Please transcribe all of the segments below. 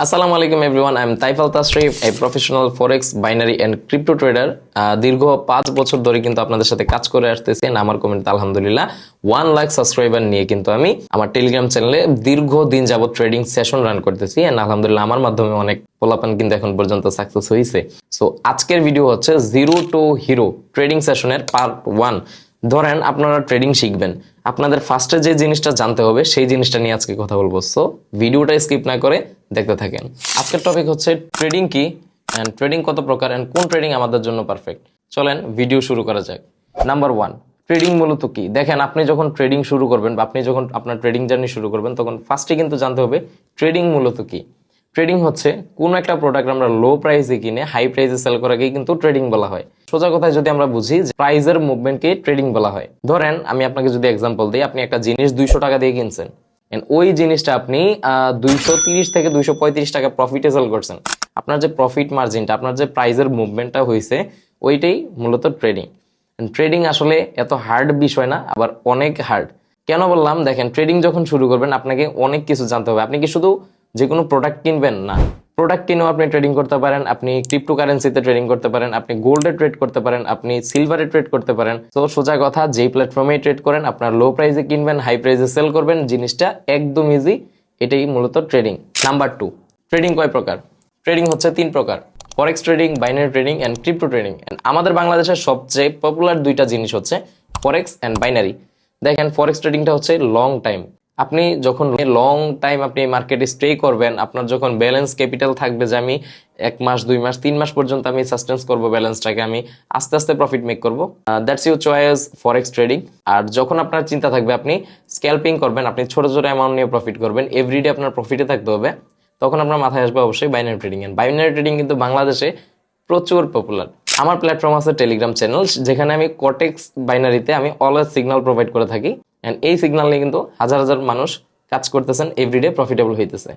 আসসালামু আলাইকুম everyone, I am Taifal Tashrif, a professional forex binary and crypto trader. দীর্ঘ 5 বছর ধরে কিন্তু আপনাদের সাথে কাজ করে আসতেছি। আমার কমেন্ট আলহামদুলিল্লাহ 1 লাখ সাবস্ক্রাইবার নিয়ে কিন্তু আমি আমার টেলিগ্রাম চ্যানেলে দীর্ঘ দিন যাবত ট্রেডিং সেশন রান করতেছি এন্ড আলহামদুলিল্লাহ আমার মাধ্যমে অনেক পোলাপান কিন্তু এখন পর্যন্ত সাকসেস হয়েছে। সো আজকের ভিডিও হচ্ছে জিরো টু হিরো ট্রেডিং সেশনের পার্ট 1। ধরেন আপনারা ট্রেডিং শিখবেন, আপনাদের ফার্স্টে যে জিনিসটা জানতে হবে সেই জিনিসটা নিয়ে আজকে কথা বলবো। সো ভিডিওটা স্কিপ না করে দেখতে থাকেন। আজকের টপিক হচ্ছে ট্রেডিং কি এন্ড ট্রেডিং কত প্রকার এন্ড কোন ট্রেডিং আমাদের জন্য পারফেক্ট। চলেন ভিডিও শুরু করা যাক। নাম্বার 1, ট্রেডিং মূলত কি। দেখেন, আপনি যখন ট্রেডিং শুরু করবেন বা আপনি যখন আপনার ট্রেডিং জার্নি শুরু করবেন তখন ফার্স্টে কিন্তু জানতে হবে ট্রেডিং মূলত কি। ট্রেডিং হচ্ছে কোনো একটা প্রোডাক্ট আমরা লো প্রাইসে কিনে হাই প্রাইসে সেল করাকেই কিন্তু ট্রেডিং বলা হয়। সোজা কথায় যদি আমরা বুঝি, প্রাইসের মুভমেন্টকে ট্রেডিং বলা হয়। ধরেন আমি আপনাকে যদি এক্সাম্পল দিই, আপনি একটা জিনিস 200 টাকা দিয়ে কিনছেন, ওই জিনিসটা আপনি 230 থেকে 235 টাকা প্রফিটে সেল করছেন। আপনার যে প্রফিট মার্জিনটা, আপনার যে প্রাইসের মুভমেন্টটা হয়েছে, ওইটাই মূলত ট্রেডিং। ট্রেডিং আসলে এত হার্ড বিষয় না, আবার অনেক হার্ড। কেন বললাম, দেখেন ট্রেডিং যখন শুরু করবেন আপনাকে অনেক কিছু জানতে হবে। আপনি কি শুধু যে কোনো প্রোডাক্ট কিনবেন না, প্রোডাক্ট কিনেও আপনি ট্রেডিং করতে পারেন, আপনি ক্রিপ্টোকারেন্সিতে ট্রেডিং করতে পারেন, আপনি গোল্ডে ট্রেড করতে পারেন, আপনি সিলভারে ট্রেড করতে পারেন। তো সোজা কথা, যেই প্ল্যাটফর্মে ট্রেড করেন, আপনার লো প্রাইসে কিনবেন, হাই প্রাইসে সেল করবেন, জিনিসটা একদম ইজি। এটাই মূলত ট্রেডিং। নাম্বার 2, ট্রেডিং কয় প্রকার। ট্রেডিং হচ্ছে 3 প্রকার: forex trading, binary trading and crypto trading. আমাদের বাংলাদেশের সবচেয়ে পপুলার দুইটা জিনিস হচ্ছে ফরেক্স এন্ড বাইনারি। দেখেন, ফরেক্স ট্রেডিংটা হচ্ছে লং টাইম। আপনি যখন লং টাইম আপনি মার্কেটে স্টে করবেন, আপনার যখন ব্যালেন্স ক্যাপিটাল থাকবে যে আমি 1 মাস 2 মাস 3 মাস পর্যন্ত আমি সাস্টেন্স করবো ব্যালেন্সটাকে, আমি আস্তে আস্তে প্রফিট মেক করবো, that's your choice forex trading. আর যখন আপনার চিন্তা থাকবে আপনি স্ক্যাল্পিং করবেন, আপনি ছোট ছোট অ্যামাউন্ট নিয়ে প্রফিট করবেন, এভরিডে আপনার প্রফিটে থাকতে হবে, তখন আপনার মাথায় আসবে অবশ্যই binary trading. And binary trading কিন্তু বাংলাদেশে প্রচুর পপুলার। আমার প্ল্যাটফর্ম আছে টেলিগ্রাম চ্যানেল, যেখানে আমি কটেক্স বাইনারিতে আমি অলওয়েজ সিগন্যাল প্রোভাইড করে থাকি। এন্ড এই সিগন্যাল নিয়ে কিন্তু হাজার হাজার মানুষ কাজ করতেছেন, এভরিডে প্রফিটেবল হইতেছে।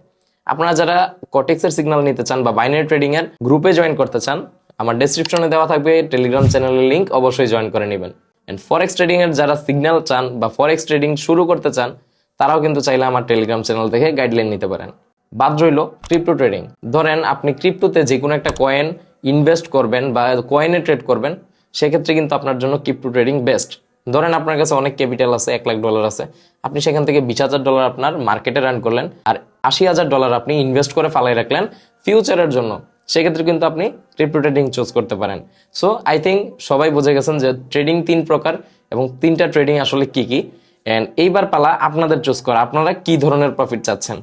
আপনারা যারা কটেক্সের সিগন্যাল নিতে চান বা বাইনারি ট্রেডিং এর গ্রুপে জয়েন করতে চান, আমার ডেসক্রিপশনে দেওয়া থাকবে টেলিগ্রাম চ্যানেলের লিংক, অবশ্যই জয়েন করে নেবেন। এন্ড ফরেক্স ট্রেডিং এর যারা সিগন্যাল চান বা ফরেক্স ট্রেডিং শুরু করতে চান, তারাও কিন্তু চাইলে আমার টেলিগ্রাম চ্যানেল থেকে গাইডলাইন নিতে পারেন। বাদ রইল ক্রিপ্টো ট্রেডিং। ধরেন আপনি ক্রিপ্টোতে যে কোনো একটা কয়েন ইনভেস্ট করবেন বা কয়েনে ট্রেড করবেন, সেক্ষেত্রে কিন্তু আপনার জন্য ক্রিপ্টো ট্রেডিং বেস্ট। ধরেন আপনার কাছে অনেক ক্যাপিটাল আছে, $1,00,000 আছে, আপনি সেখান থেকে $20,000 আপনার মার্কেটে রান করলেন, আর $80,000 আপনি ইনভেস্ট করে ফালাই রাখলেন ফিউচারের জন্য, সেক্ষেত্রে কিন্তু আপনি ক্রিপ্টো ট্রেডিং চুজ করতে পারেন। সো আই থিঙ্ক সবাই বুঝে গেছেন যে ট্রেডিং 3 প্রকার এবং 3টা ট্রেডিং আসলে কি কি। এন্ড এইবার পালা আপনাদের চুজ করা, আপনারা কি ধরনের প্রফিট চাচ্ছেন।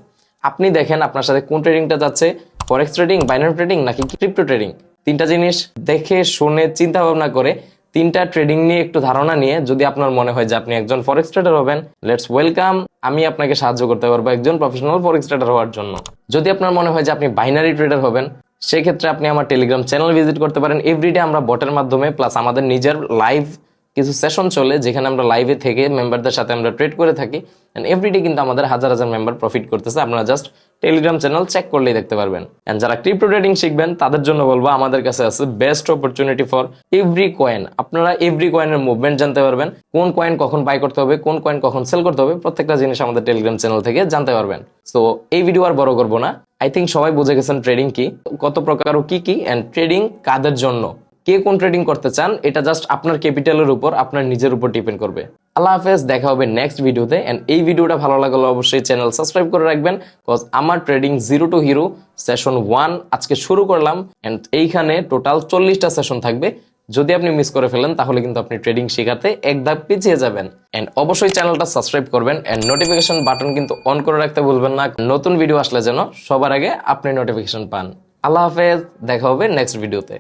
আপনি দেখেন আপনার সাথে কোন ট্রেডিংটা যাচ্ছে, ফরেক্স ট্রেডিং, বাইনারি ট্রেডিং নাকি ক্রিপ্টো ট্রেডিং। 3টা জিনিস দেখে শুনে চিন্তা ভাবনা করে 3টা ট্রেডিং নিয়ে একটু ধারণা নিয়ে যদি আপনার মনে হয় যে আপনি একজন ফরেক্স ট্রেডার হবেন, লেটস ওয়েলকাম, আমি আপনাকে সাহায্য করতে পারবো একজন প্রফেশনাল ফরেক্স ট্রেডার হওয়ার জন্য। যদি আপনার মনে হয় যে আপনি বাইনারি ট্রেডার হবেন, সেক্ষেত্রে আপনি আমার টেলিগ্রাম চ্যানেল ভিজিট করতে পারেন। এভরিডে আমরা বটের মাধ্যমে প্লাস আমাদের নিজের লাইভ কিছু সেশন চলে, যেখানে আমরা লাইভে থেকে মেম্বারদের সাথে আমরা ট্রেড করে থাকি। এন্ড এভরিডে কিন্তু আমাদের হাজার হাজার মেম্বার প্রফিট করতেছে, আপনারা জাস্ট টেলিগ্রাম চ্যানেল চেক করলেই দেখতে পারবেন। এন্ড যারা ক্রিপ্টো ট্রেডিং শিখবেন তাদের জন্য বলবো, আমাদের কাছে আছে best opportunity for every coin. আপনারা এভরি কয়েনের মুভমেন্ট জানতে পারবেন, কোন কয়েন কখন বাই করতে হবে, কোন কয়েন কখন সেল করতে হবে, প্রত্যেকটা জিনিস আমাদের টেলিগ্রাম চ্যানেল থেকে জানতে পারবেন। সো এই ভিডিও আর বড় করবো না, আই থিঙ্ক সবাই বুঝে গেছেন ট্রেডিং কি, কত প্রকার ও কি কি, এন্ড ট্রেডিং কাদের জন্য, কে কোন ট্রেডিং করতে চান, এটা জাস্ট আপনার ক্যাপিটালের উপর, আপনার নিজের উপর ডিপেন্ড করবে। আল্লাহ হাফেজ, দেখা হবে নেক্সট ভিডিওতে। এন্ড এই ভিডিওটা ভালো লাগলে অবশ্যই চ্যানেল সাবস্ক্রাইব করে রাখবেন, কজ আমার trading zero two hero session 1 আজকে শুরু করলাম। এন্ড এইখানে টোটাল 40টা সেশন থাকবে। যদি আপনি মিস করে ফেলেন তাহলে কিন্তু আপনি ট্রেডিং শেখাতে এক ধাপ পিছিয়ে যাবেন। এন্ড অবশ্যই চ্যানেলটা সাবস্ক্রাইব করবেন এন্ড নোটিফিকেশন বাটন কিন্তু অন করে রাখতে ভুলবেন না, নতুন ভিডিও আসলে যেন সবার আগে আপনি নোটিফিকেশন পান। আল্লাহ হাফেজ, দেখা হবে নেক্সট ভিডিওতে।